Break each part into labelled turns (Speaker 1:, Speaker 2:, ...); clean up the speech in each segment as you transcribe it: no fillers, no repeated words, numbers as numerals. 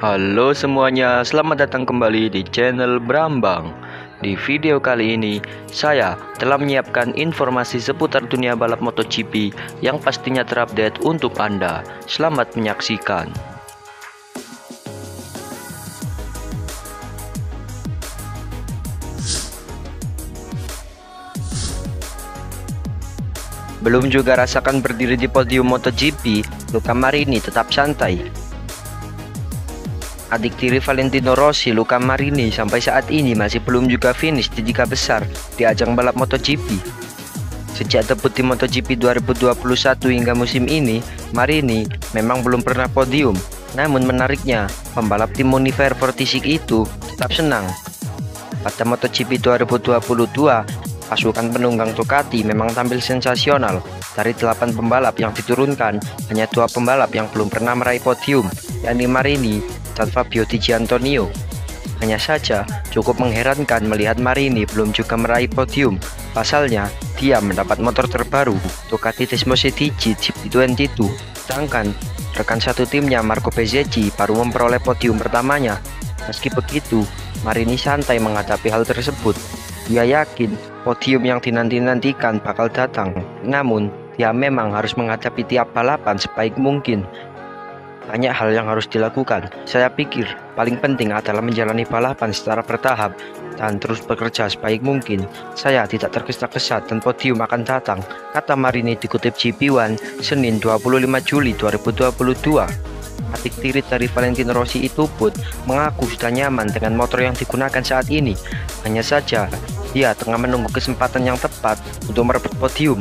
Speaker 1: Halo semuanya, selamat datang kembali di channel Brambang. Di video kali ini, saya telah menyiapkan informasi seputar dunia balap MotoGP yang pastinya terupdate untuk Anda. Selamat menyaksikan. Belum juga rasakan berdiri di podium MotoGP, Luca Marini tetap santai. Adik tiri Valentino Rossi, Luca Marini, sampai saat ini masih belum juga finish di 3 besar di ajang balap MotoGP. Sejak debut di MotoGP 2021 hingga musim ini, Marini memang belum pernah podium. Namun menariknya, pembalap tim Univer 46 itu tetap senang. Pada MotoGP 2022, pasukan penunggang Ducati memang tampil sensasional. Dari 8 pembalap yang diturunkan, hanya 2 pembalap yang belum pernah meraih podium, yakni Marini dan Fabio Di Giannantonio. Hanya saja cukup mengherankan melihat Marini belum juga meraih podium. Pasalnya, dia mendapat motor terbaru Ducati Desmosedici GP22. Sedangkan rekan satu timnya Marco Bezzecchi baru memperoleh podium pertamanya. Meski begitu, Marini santai menghadapi hal tersebut. Dia yakin podium yang dinanti-nantikan bakal datang. Namun, dia memang harus menghadapi tiap balapan sebaik mungkin. Banyak hal yang harus dilakukan. Saya pikir paling penting adalah menjalani balapan secara bertahap dan terus bekerja sebaik mungkin. Saya tidak tergesa-gesa dan podium akan datang, kata Marini dikutip GP1 Senin 25 Juli 2022. Adik tiri dari Valentino Rossi itu pun mengaku sudah nyaman dengan motor yang digunakan saat ini. Hanya saja dia tengah menunggu kesempatan yang tepat untuk merebut podium.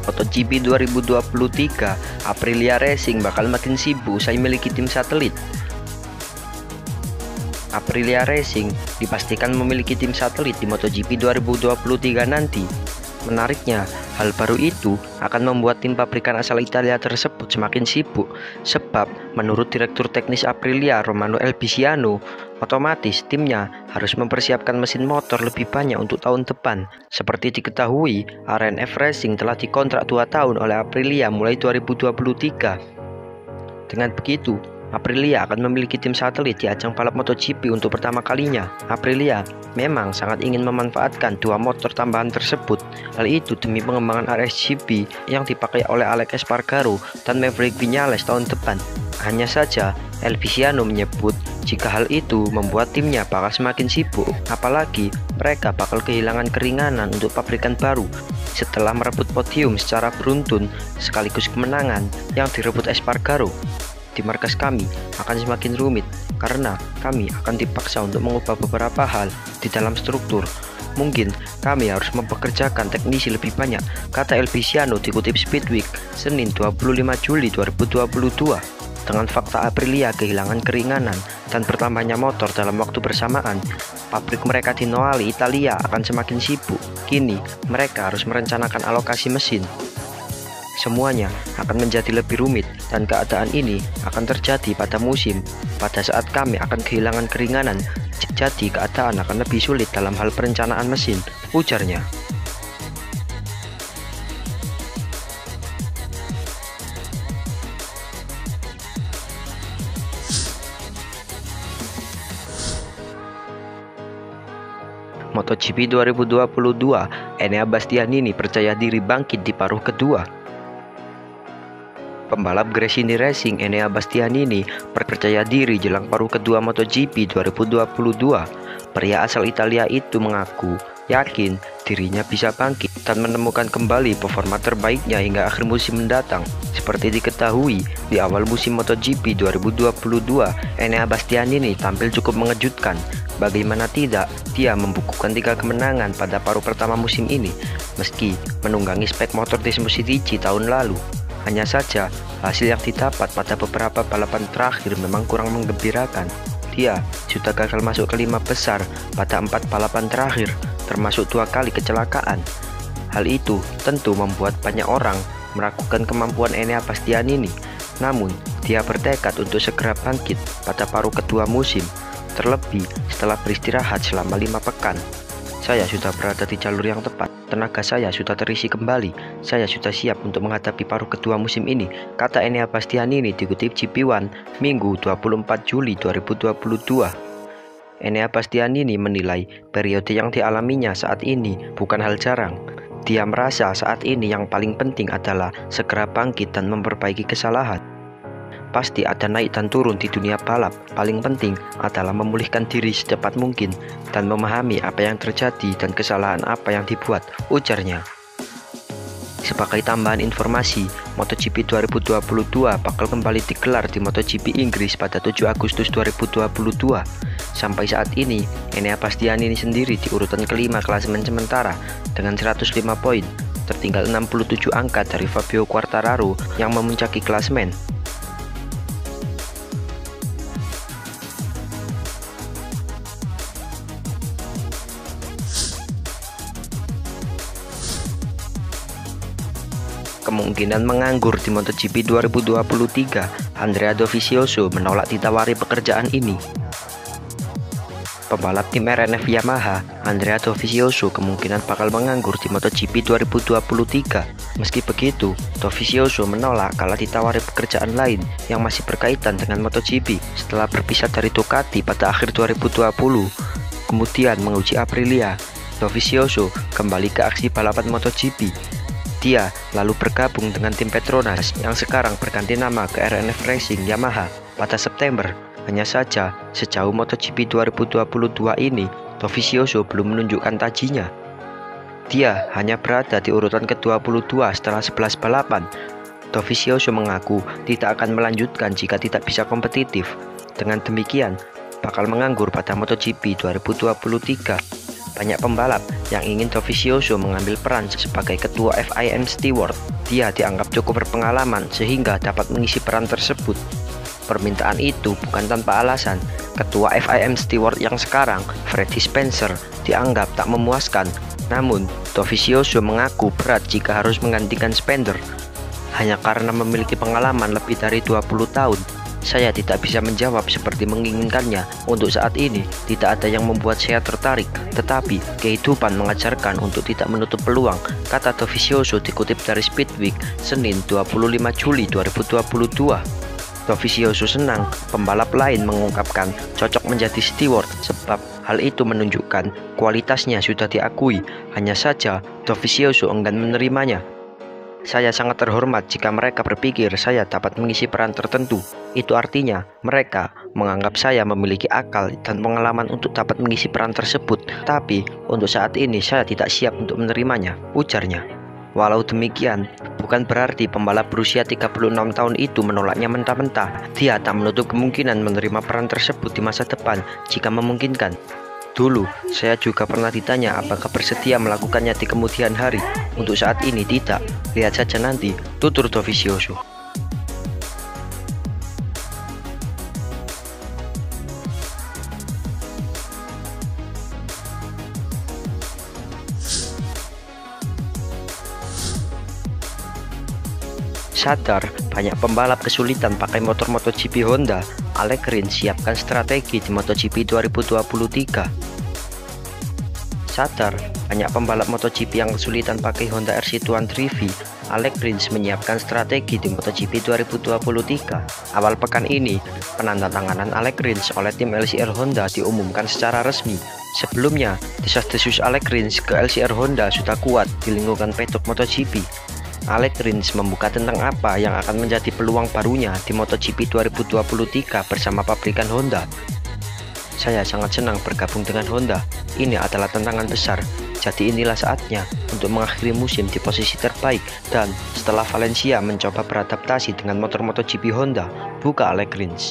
Speaker 1: MotoGP 2023, Aprilia Racing bakal makin sibuk usai memiliki tim satelit. Aprilia Racing dipastikan memiliki tim satelit di MotoGP 2023 nanti. Menariknya, hal baru itu akan membuat tim pabrikan asal Italia tersebut semakin sibuk, sebab menurut Direktur Teknis Aprilia Romano Elbisiano, otomatis timnya harus mempersiapkan mesin motor lebih banyak untuk tahun depan. Seperti diketahui, RNF Racing telah dikontrak 2 tahun oleh Aprilia mulai 2023. Dengan begitu, Aprilia akan memiliki tim satelit di ajang balap MotoGP untuk pertama kalinya. Aprilia memang sangat ingin memanfaatkan 2 motor tambahan tersebut. Hal itu demi pengembangan RSGP yang dipakai oleh Alex Espargaro dan Maverick Viñales tahun depan. Hanya saja, Elbisiano menyebut jika hal itu membuat timnya bakal semakin sibuk, apalagi mereka bakal kehilangan keringanan untuk pabrikan baru setelah merebut podium secara beruntun sekaligus kemenangan yang direbut Espargaro. Di markas kami akan semakin rumit karena kami akan dipaksa untuk mengubah beberapa hal di dalam struktur. Mungkin kami harus mempekerjakan teknisi lebih banyak, kata Elbisiano dikutip Speedweek Senin 25 Juli 2022. Dengan fakta Aprilia kehilangan keringanan dan bertambahnya motor dalam waktu bersamaan, pabrik mereka di Noali, Italia akan semakin sibuk. Kini mereka harus merencanakan alokasi mesin. Semuanya akan menjadi lebih rumit dan keadaan ini akan terjadi pada musim pada saat kami akan kehilangan keringanan, jadi keadaan akan lebih sulit dalam hal perencanaan mesin, ujarnya. MotoGP 2022, Enea Bastianini percaya diri bangkit di paruh kedua. Pembalap Gresini Racing Enea Bastianini percaya diri jelang paruh kedua MotoGP 2022. Pria asal Italia itu mengaku yakin dirinya bisa bangkit dan menemukan kembali performa terbaiknya hingga akhir musim mendatang. Seperti diketahui, di awal musim MotoGP 2022, Enea Bastianini tampil cukup mengejutkan. Bagaimana tidak, dia membukukan 3 kemenangan pada paruh pertama musim ini, meski menunggangi spek motor Desmosedici tahun lalu. Hanya saja, hasil yang didapat pada beberapa balapan terakhir memang kurang menggembirakan. Dia sudah gagal masuk ke 5 besar pada 4 balapan terakhir, termasuk 2 kali kecelakaan. Hal itu tentu membuat banyak orang meragukan kemampuan Enea Bastianini. Namun, dia bertekad untuk segera bangkit pada paruh kedua musim, terlebih setelah beristirahat selama 5 pekan. Saya sudah berada di jalur yang tepat, tenaga saya sudah terisi kembali, saya sudah siap untuk menghadapi paruh kedua musim ini, kata Enea Bastianini dikutip GP1 Minggu 24 Juli 2022. Enea Bastianini menilai periode yang dialaminya saat ini bukan hal jarang. Dia merasa saat ini yang paling penting adalah segera bangkit dan memperbaiki kesalahan. Pasti ada naik dan turun di dunia balap. Paling penting adalah memulihkan diri secepat mungkin dan memahami apa yang terjadi dan kesalahan apa yang dibuat, ujarnya. Sebagai tambahan informasi, MotoGP 2022 bakal kembali digelar di MotoGP Inggris pada 7 Agustus 2022. Sampai saat ini, Enea Bastianini sendiri di urutan kelima klasemen sementara dengan 105 poin, tertinggal 67 angka dari Fabio Quartararo yang memuncaki klasemen. Kemungkinan menganggur di MotoGP 2023, Andrea Dovizioso menolak ditawari pekerjaan ini. Pembalap tim RNF Yamaha, Andrea Dovizioso kemungkinan bakal menganggur di MotoGP 2023. Meski begitu, Dovizioso menolak kala ditawari pekerjaan lain yang masih berkaitan dengan MotoGP setelah berpisah dari Ducati pada akhir 2020. Kemudian menguji Aprilia, Dovizioso kembali ke aksi balapan MotoGP. Dia lalu bergabung dengan tim Petronas yang sekarang berganti nama ke RNF Racing Yamaha pada September. Hanya saja, sejauh MotoGP 2022 ini, Dovizioso belum menunjukkan tajinya. Dia hanya berada di urutan ke-22 setelah 11 balapan. Dovizioso mengaku tidak akan melanjutkan jika tidak bisa kompetitif. Dengan demikian, bakal menganggur pada MotoGP 2023. Banyak pembalap yang ingin Dovizioso mengambil peran sebagai ketua FIM Steward. Dia dianggap cukup berpengalaman sehingga dapat mengisi peran tersebut. Permintaan itu bukan tanpa alasan. Ketua FIM Steward yang sekarang, Freddie Spencer, dianggap tak memuaskan. Namun, Dovizioso mengaku berat jika harus menggantikan Spencer. Hanya karena memiliki pengalaman lebih dari 20 tahun, saya tidak bisa menjawab seperti menginginkannya. Untuk saat ini, tidak ada yang membuat saya tertarik, tetapi kehidupan mengajarkan untuk tidak menutup peluang, kata Dovizioso dikutip dari Speedweek, Senin 25 Juli 2022. Dovizioso senang pembalap lain mengungkapkan cocok menjadi steward sebab hal itu menunjukkan kualitasnya sudah diakui. Hanya saja Dovizioso enggan menerimanya. Saya sangat terhormat jika mereka berpikir saya dapat mengisi peran tertentu. Itu artinya mereka menganggap saya memiliki akal dan pengalaman untuk dapat mengisi peran tersebut. Tapi untuk saat ini saya tidak siap untuk menerimanya, ujarnya. Walau demikian, bukan berarti pembalap berusia 36 tahun itu menolaknya mentah-mentah. Dia tak menutup kemungkinan menerima peran tersebut di masa depan jika memungkinkan. Dulu, saya juga pernah ditanya apakah bersedia melakukannya di kemudian hari. Untuk saat ini tidak. Lihat saja nanti, tutur Dovizioso. Sadar banyak pembalap kesulitan pakai motor MotoGP Honda, Alex Rins siapkan strategi di MotoGP 2023. Sadar banyak pembalap MotoGP yang kesulitan pakai Honda RC213V, Alex Rins menyiapkan strategi di MotoGP 2023. Awal pekan ini, penandatanganan Alex Rins oleh tim LCR Honda diumumkan secara resmi. Sebelumnya, desas-desus Alex Rins ke LCR Honda sudah kuat di lingkungan pedok MotoGP. Alex Rins membuka tentang apa yang akan menjadi peluang barunya di MotoGP 2023 bersama pabrikan Honda. Saya sangat senang bergabung dengan Honda. Ini adalah tantangan besar. Jadi inilah saatnya untuk mengakhiri musim di posisi terbaik dan setelah Valencia mencoba beradaptasi dengan motor MotoGP Honda, buka Alex Rins.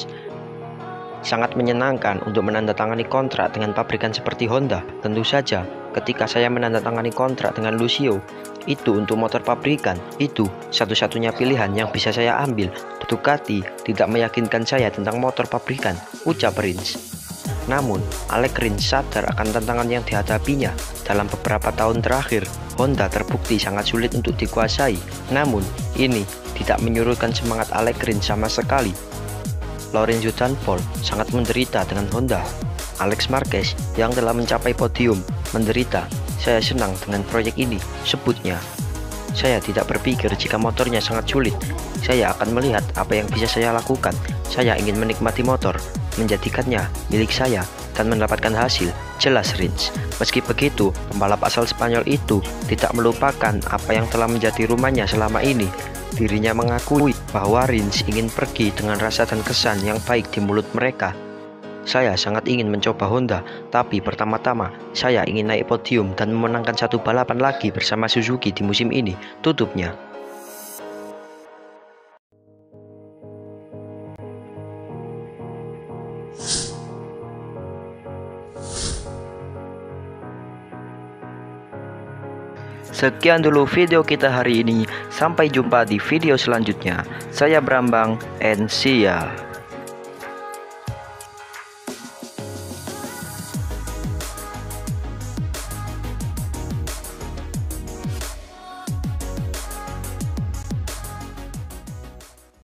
Speaker 1: sangat menyenangkan untuk menandatangani kontrak dengan pabrikan seperti Honda. Tentu saja, ketika saya menandatangani kontrak dengan Lucio, itu untuk motor pabrikan. Itu satu-satunya pilihan yang bisa saya ambil. Ducati tidak meyakinkan saya tentang motor pabrikan, ucap Rins. Namun, Alex Rins sadar akan tantangan yang dihadapinya. Dalam beberapa tahun terakhir, Honda terbukti sangat sulit untuk dikuasai. Namun, ini tidak menyurutkan semangat Alex Rins sama sekali. Lorenzo Danford sangat menderita dengan Honda. Alex Marquez yang telah mencapai podium menderita. Saya senang dengan proyek ini, sebutnya. Saya tidak berpikir jika motornya sangat sulit. Saya akan melihat apa yang bisa saya lakukan. Saya ingin menikmati motor, menjadikannya milik saya, dan mendapatkan hasil, jelas Rins. Meski begitu, pembalap asal Spanyol itu tidak melupakan apa yang telah menjadi rumahnya selama ini. Dirinya mengakui bahwa Rins ingin pergi dengan rasa dan kesan yang baik di mulut mereka. Saya sangat ingin mencoba Honda, tapi pertama-tama saya ingin naik podium dan memenangkan satu balapan lagi bersama Suzuki di musim ini, tutupnya. Sekian dulu video kita hari ini, sampai jumpa di video selanjutnya. Saya Brambang and see ya.